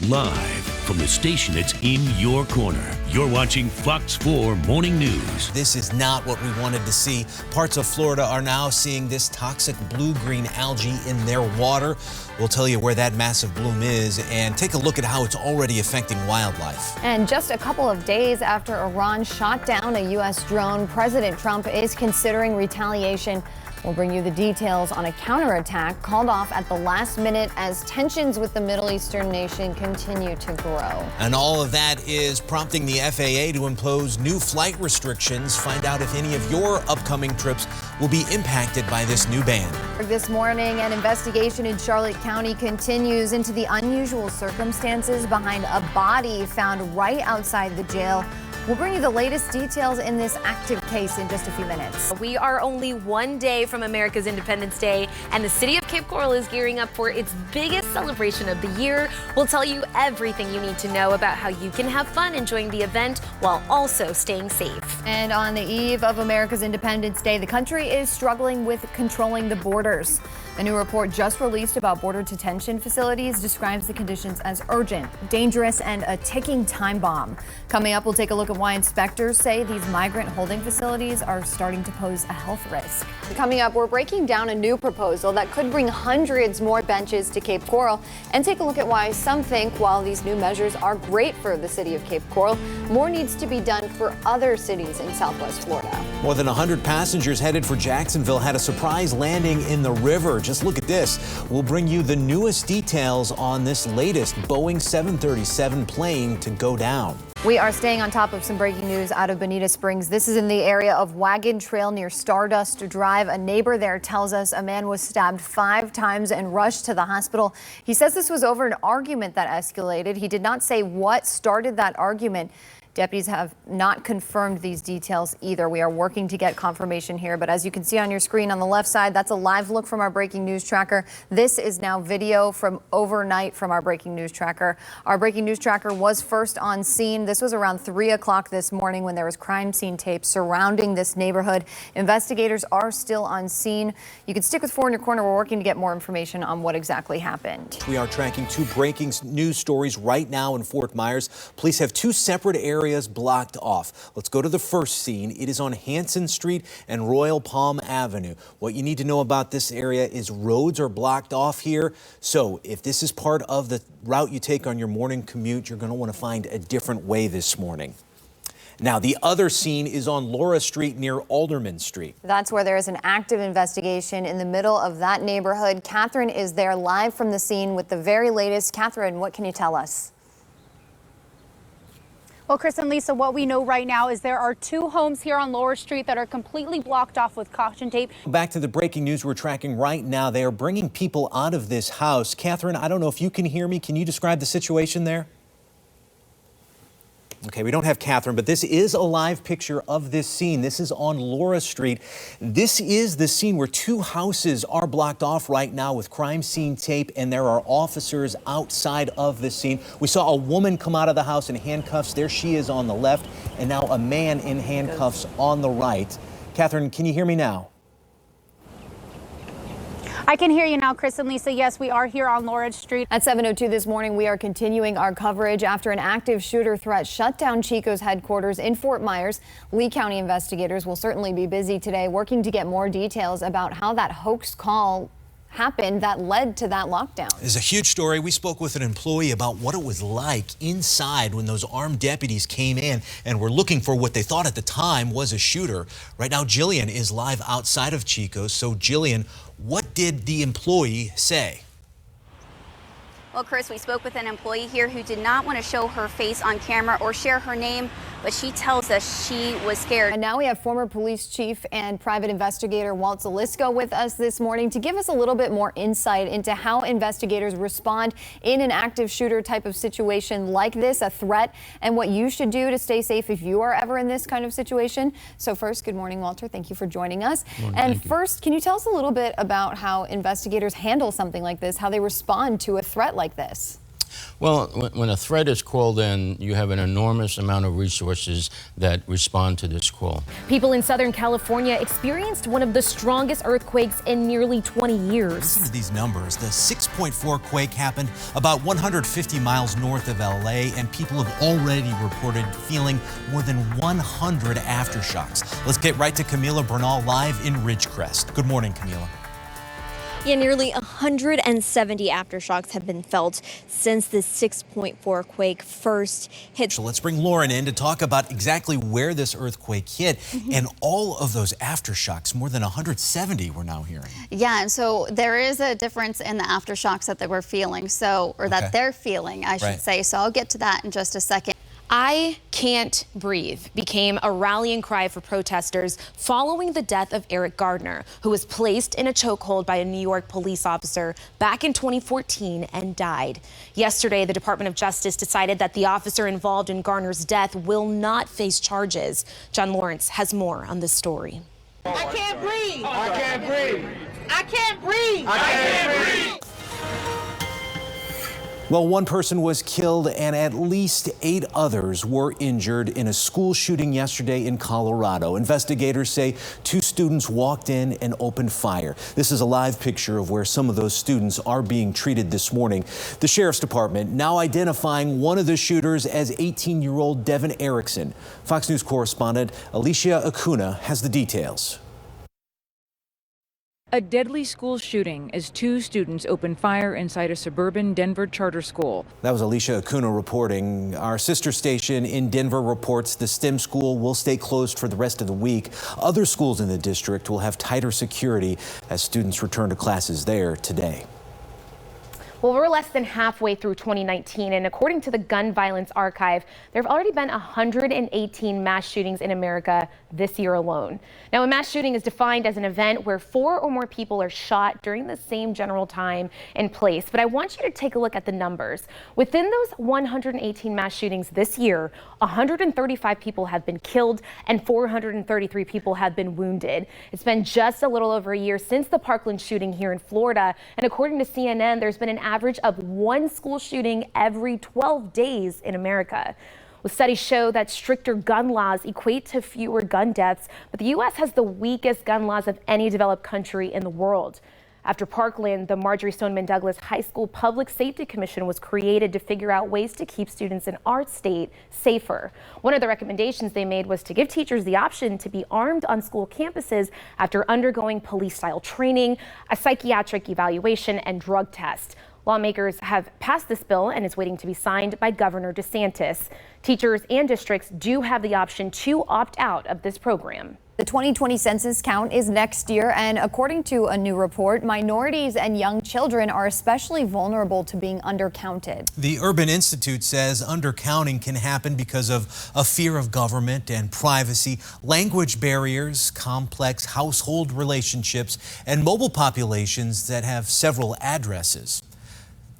Live from the station that's in your corner. You're watching Fox 4 Morning News. This is not what we wanted to see. Parts of Florida are now seeing this toxic blue-green algae in their water. We'll tell you where that massive bloom is and take a look at how it's already affecting wildlife. And just a couple of days after Iran shot down a U.S. drone, President Trump is considering retaliation. We'll bring you the details on a counterattack called off at the last minute as tensions with the Middle Eastern nation continue to grow. And all of that is prompting the FAA to impose new flight restrictions. Find out if any of your upcoming trips will be impacted by this new ban. This morning, an investigation in Charlotte County continues into the unusual circumstances behind a body found right outside the jail. We'll bring you the latest details in this active case in just a few minutes. We are only one day from America's Independence Day, and the city of Cape Coral is gearing up for its biggest celebration of the year. We'll tell you everything you need to know about how you can have fun enjoying the event while also staying safe. And on the eve of America's Independence Day, the country is struggling with controlling the borders. A new report just released about border detention facilities describes the conditions as urgent, dangerous, and a ticking time bomb. Coming up, we'll take a look at why inspectors say these migrant holding facilities are starting to pose a health risk. Coming up, we're breaking down a new proposal that could bring hundreds more benches to Cape Coral and take a look at why some think while these new measures are great for the city of Cape Coral, more needs to be done for other cities in Southwest Florida. More than 100 passengers headed for Jacksonville had a surprise landing in the river. Just look at this. We'll bring you the newest details on this latest Boeing 737 plane to go down. We are staying on top of some breaking news out of Bonita Springs. This is in the area of Wagon Trail near Stardust Drive. A neighbor there tells us a man was stabbed 5 times and rushed to the hospital. He says this was over an argument that escalated. He did not say what started that argument. Deputies have not confirmed these details either. We are working to get confirmation here, but as you can see on your screen on the left side, that's a live look from our breaking news tracker. This is now video from overnight from our breaking news tracker. Our breaking news tracker was first on scene. This was around 3 o'clock this morning when there was crime scene tape surrounding this neighborhood. Investigators are still on scene. You can stick with 4 in your corner. We're working to get more information on what exactly happened. We are tracking 2 breaking news stories right now in Fort Myers. Police have 2 separate areas blocked off. Let's go to the first scene. It is on Hanson Street and Royal Palm Avenue. What you need to know about this area is roads are blocked off here. So if this is part of the route you take on your morning commute, you're going to want to find a different way this morning. Now, the other scene is on Laura Street near Alderman Street. That's where there is an active investigation in the middle of that neighborhood. Catherine is there live from the scene with the very latest. Catherine, what can you tell us? Well, Chris and Lisa, what we know right now is there are 2 homes here on Lower Street that are completely blocked off with caution tape. Back to the breaking news we're tracking right now. They are bringing people out of this house. Catherine, I don't know if you can hear me. Can you describe the situation there? Okay, we don't have Catherine, but this is a live picture of this scene. This is on Laura Street. This is the scene where 2 houses are blocked off right now with crime scene tape, and there are officers outside of the scene. We saw a woman come out of the house in handcuffs. There she is on the left, and now a man in handcuffs on the right. Catherine, can you hear me now? I can hear you now, Chris and Lisa. Yes, we are here on Laura Street. At 7:02 this morning, we are continuing our coverage after an active shooter threat shut down Chico's headquarters in Fort Myers. Lee County investigators will certainly be busy today working to get more details about how that hoax call happened that led to that lockdown. It's a huge story. We spoke with an employee about what it was like inside when those armed deputies came in and were looking for what they thought at the time was a shooter. Right now, Jillian is live outside of Chico's. So, Jillian, what did the employee say? Well, Chris, we spoke with an employee here who did not want to show her face on camera or share her name, but she tells us she was scared. And now we have former police chief and private investigator Walt Zalisco with us this morning to give us a little bit more insight into how investigators respond in an active shooter type of situation like this, a threat, and what you should do to stay safe if you are ever in this kind of situation. So first, good morning, Walter. Thank you for joining us. And first, can you tell us a little bit about how investigators handle something like this, how they respond to a threat like this? Well, when a threat is called in, you have an enormous amount of resources that respond to this call. People in Southern California experienced one of the strongest earthquakes in nearly 20 years. Listen to these numbers. The 6.4 quake happened about 150 miles north of LA, and people have already reported feeling more than 100 aftershocks. Let's get right to Camila Bernal live in Ridgecrest. Good morning, Camila. Yeah, nearly 170 aftershocks have been felt since the 6.4 quake first hit. So let's bring Lauren in to talk about exactly where this earthquake hit and all of those aftershocks. More than 170 we're now hearing. Yeah, and so there is a difference in the aftershocks that they were feeling, that they're feeling, I should say. So I'll get to that in just a second. I can't breathe became a rallying cry for protesters following the death of Eric Gardner, who was placed in a chokehold by a New York police officer back in 2014 and died. Yesterday, the Department of Justice decided that the officer involved in Gardner's death will not face charges. John Lawrence has more on this story. I can't breathe. I can't breathe. I can't breathe. I can't breathe. Well, one person was killed and at least 8 others were injured in a school shooting yesterday in Colorado. Investigators say 2 students walked in and opened fire. This is a live picture of where some of those students are being treated this morning. The Sheriff's Department now identifying one of the shooters as 18-year-old Devin Erickson. Fox News correspondent Alicia Acuna has the details. A deadly school shooting as 2 students opened fire inside a suburban Denver charter school. That was Alicia Acuna reporting. Our sister station in Denver reports the STEM school will stay closed for the rest of the week. Other schools in the district will have tighter security as students return to classes there today. Well, we're less than halfway through 2019, and according to the Gun Violence Archive, there have already been 118 mass shootings in America this year alone. Now, a mass shooting is defined as an event where 4 or more people are shot during the same general time and place. But I want you to take a look at the numbers. Within those 118 mass shootings this year, 135 people have been killed and 433 people have been wounded. It's been just a little over a year since the Parkland shooting here in Florida, and according to CNN, there's been an average of 1 school shooting every 12 days in America. Well, studies show that stricter gun laws equate to fewer gun deaths, but the U.S. has the weakest gun laws of any developed country in the world. After Parkland, the Marjorie Stoneman Douglas High School Public Safety Commission was created to figure out ways to keep students in our state safer. One of the recommendations they made was to give teachers the option to be armed on school campuses after undergoing police-style training, a psychiatric evaluation, and drug test. Lawmakers have passed this bill and it's waiting to be signed by Governor DeSantis. Teachers and districts do have the option to opt out of this program. The 2020 census count is next year, and according to a new report, minorities and young children are especially vulnerable to being undercounted. The Urban Institute says undercounting can happen because of a fear of government and privacy, language barriers, complex household relationships, and mobile populations that have several addresses.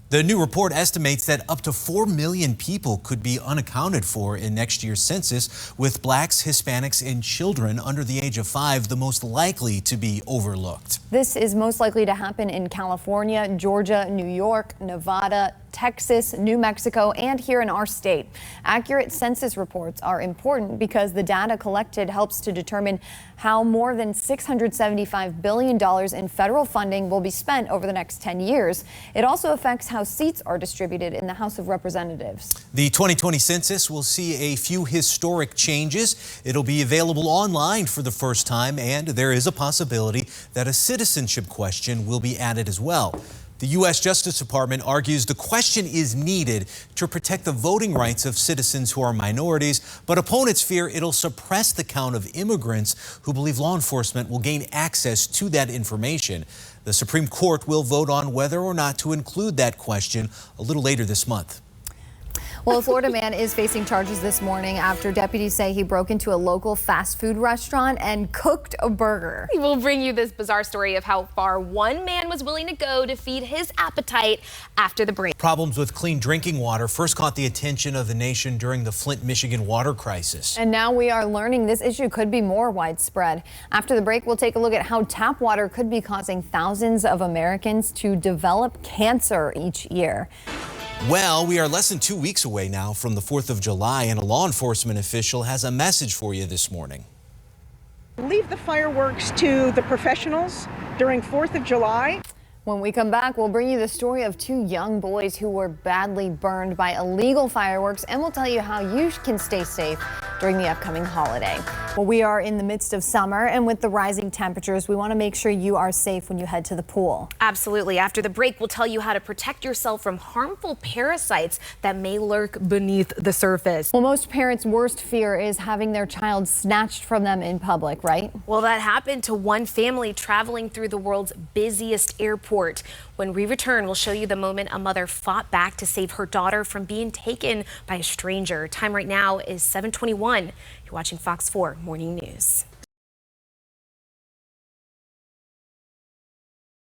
The new report estimates that up to 4 million people could be unaccounted for in next year's census, with Blacks, Hispanics, and children under the age of 5 the most likely to be overlooked. This is most likely to happen in California, Georgia, New York, Nevada, Texas, New Mexico, and here in our state. Accurate census reports are important because the data collected helps to determine how more than $675 billion in federal funding will be spent over the next 10 years. It also affects how seats are distributed in the House of Representatives. The 2020 census will see a few historic changes. It'll be available online for the first time, and there is a possibility that a citizenship question will be added as well. The U.S. Justice Department argues the question is needed to protect the voting rights of citizens who are minorities, but opponents fear it'll suppress the count of immigrants who believe law enforcement will gain access to that information. The Supreme Court will vote on whether or not to include that question a little later this month. Well, a Florida man is facing charges this morning after deputies say he broke into a local fast food restaurant and cooked a burger. We'll bring you this bizarre story of how far one man was willing to go to feed his appetite after the break. Problems with clean drinking water first caught the attention of the nation during the Flint, Michigan water crisis. And now we are learning this issue could be more widespread. After the break, we'll take a look at how tap water could be causing thousands of Americans to develop cancer each year. Well, we are less than 2 weeks away now from the 4th of July, and a law enforcement official has a message for you this morning. Leave the fireworks to the professionals during 4th of July. When we come back, we'll bring you the story of two young boys who were badly burned by illegal fireworks, and we'll tell you how you can stay safe during the upcoming holiday. Well, we are in the midst of summer, and with the rising temperatures, we want to make sure you are safe when you head to the pool. Absolutely. After the break, we'll tell you how to protect yourself from harmful parasites that may lurk beneath the surface. Well, most parents' worst fear is having their child snatched from them in public, right? Well, that happened to one family traveling through the world's busiest airport. When we return, we'll show you the moment a mother fought back to save her daughter from being taken by a stranger. Time right now is 7:21. You're watching Fox 4 Morning News.